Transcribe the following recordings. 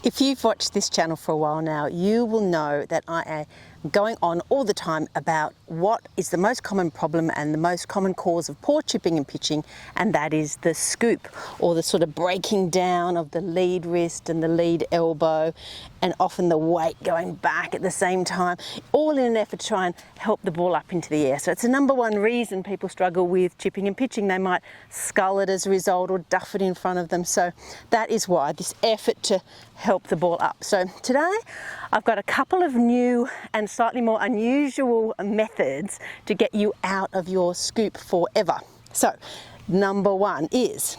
If you've watched this channel for a while now, you will know that I am going on all the time about what is the most common problem and the most common cause of poor chipping and pitching, and that is the scoop, or the sort of breaking down of the lead wrist and the lead elbow, and often the weight going back at the same time, all in an effort to try and help the ball up into the air. So it's the number one reason people struggle with chipping and pitching. They might scull it as a result or duff it in front of them. So that is why this effort to help the ball up. So today I've got a couple of new and slightly more unusual methods to get you out of your scoop forever. So number one is,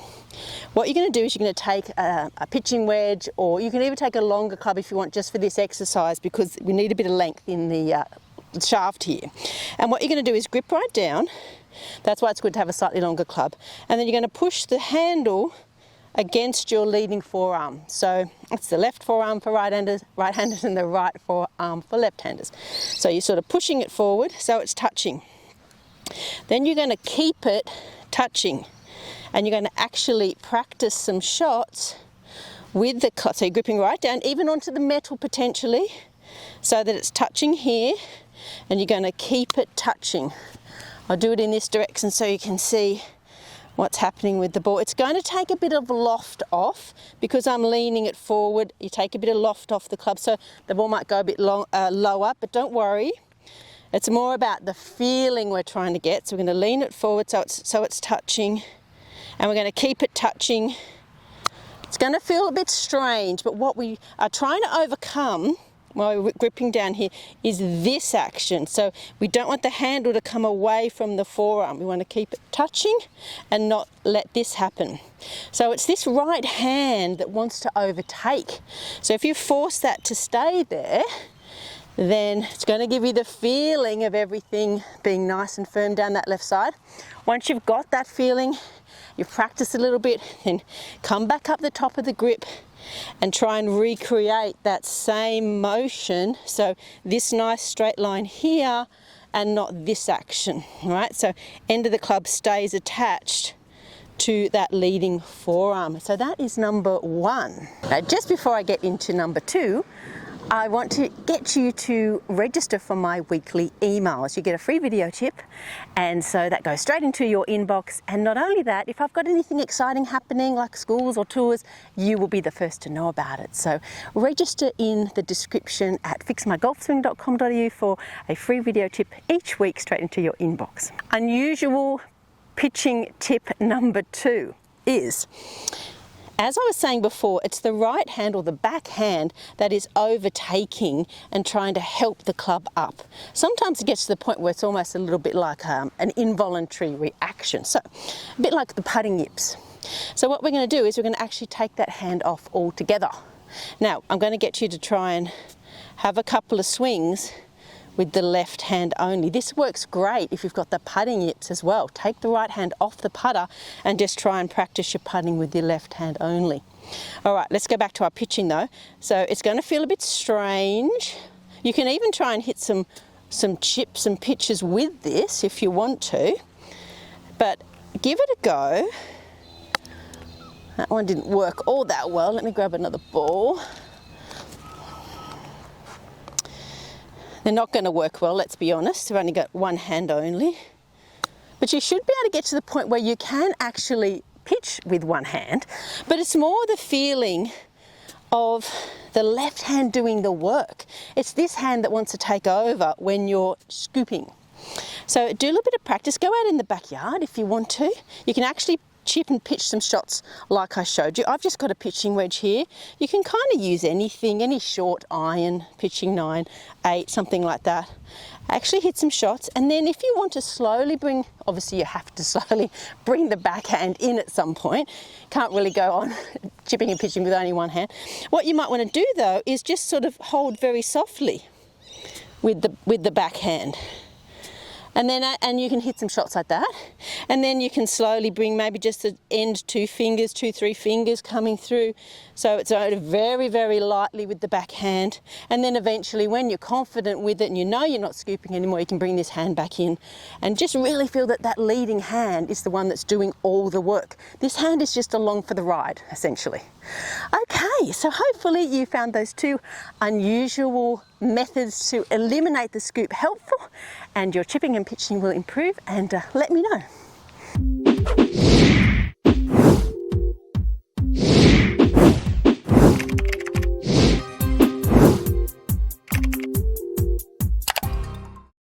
what you're going to do is you're going to take a pitching wedge, or you can even take a longer club if you want, just for this exercise, because we need a bit of length in the shaft here. And what you're going to do is grip right down. That's why it's good to have a slightly longer club. And then you're going to push the handle against your leading forearm. So it's the left forearm for right-handers, and the right forearm for left-handers. So you're sort of pushing it forward so it's touching. Then you're going to keep it touching, and you're going to actually practice some shots with the club. So you're gripping right down, even onto the metal potentially, so that it's touching here, and you're going to keep it touching. I'll do it in this direction so you can see what's happening with the ball. It's going to take a bit of loft off because I'm leaning it forward. You take a bit of loft off the club, so the ball might go a bit lower, but don't worry. It's more about the feeling we're trying to get. So we're going to lean it forward so it's touching, and we're going to keep it touching. It's going to feel a bit strange, but what we are trying to overcome while we're gripping down here is this action. So we don't want the handle to come away from the forearm. We want to keep it touching and not let this happen. So it's this right hand that wants to overtake. So if you force that to stay there, then it's going to give you the feeling of everything being nice and firm down that left side. Once you've got that feeling, you've practiced a little bit, then come back up the top of the grip and try and recreate that same motion. So this nice straight line here and not this action, right? So end of the club stays attached to that leading forearm. So that is number one. Now, just before I get into number two, I want to get you to register for my weekly emails. You get a free video tip, and so that goes straight into your inbox. And not only that, if I've got anything exciting happening like schools or tours, you will be the first to know about it. So register in the description at fixmygolfswing.com.au for a free video tip each week straight into your inbox. Unusual pitching tip number two is, as I was saying before, it's the right hand or the back hand that is overtaking and trying to help the club up. Sometimes it gets to the point where it's almost a little bit like an involuntary reaction. So a bit like the putting yips. So what we're going to do is we're going to actually take that hand off altogether. Now, I'm going to get you to try and have a couple of swings with the left hand only. This works great if you've got the putting yips as well. Take the right hand off the putter and just try and practice your putting with your left hand only. All right, let's go back to our pitching though. So it's going to feel a bit strange. You can even try and hit some chips and pitches with this if you want to, but give it a go. That one didn't work all that well. Let me grab another ball. They're not going to work well, let's be honest. I've only got one hand only. But you should be able to get to the point where you can actually pitch with one hand, but it's more the feeling of the left hand doing the work. It's this hand that wants to take over when you're scooping. So do a little bit of practice. Go out in the backyard if you want to. You can actually chip and pitch some shots like I showed you. I've just got a pitching wedge here. You can kind of use anything, any short iron, pitching 9, 8, something like that. Actually hit some shots, and then if you want to slowly bring, obviously you have to slowly bring the backhand in at some point. Can't really go on chipping and pitching with only one hand. What you might want to do though is just sort of hold very softly with the backhand. And you can hit some shots like that, and then you can slowly bring maybe just the end 2 fingers, 2, 3 fingers coming through. So it's very, very lightly with the backhand, and then eventually when you're confident with it and you know you're not scooping anymore, you can bring this hand back in and just really feel that that leading hand is the one that's doing all the work. This hand is just along for the ride, essentially. Okay, Okay, so hopefully you found those two unusual methods to eliminate the scoop helpful, and your chipping and pitching will improve, and let me know.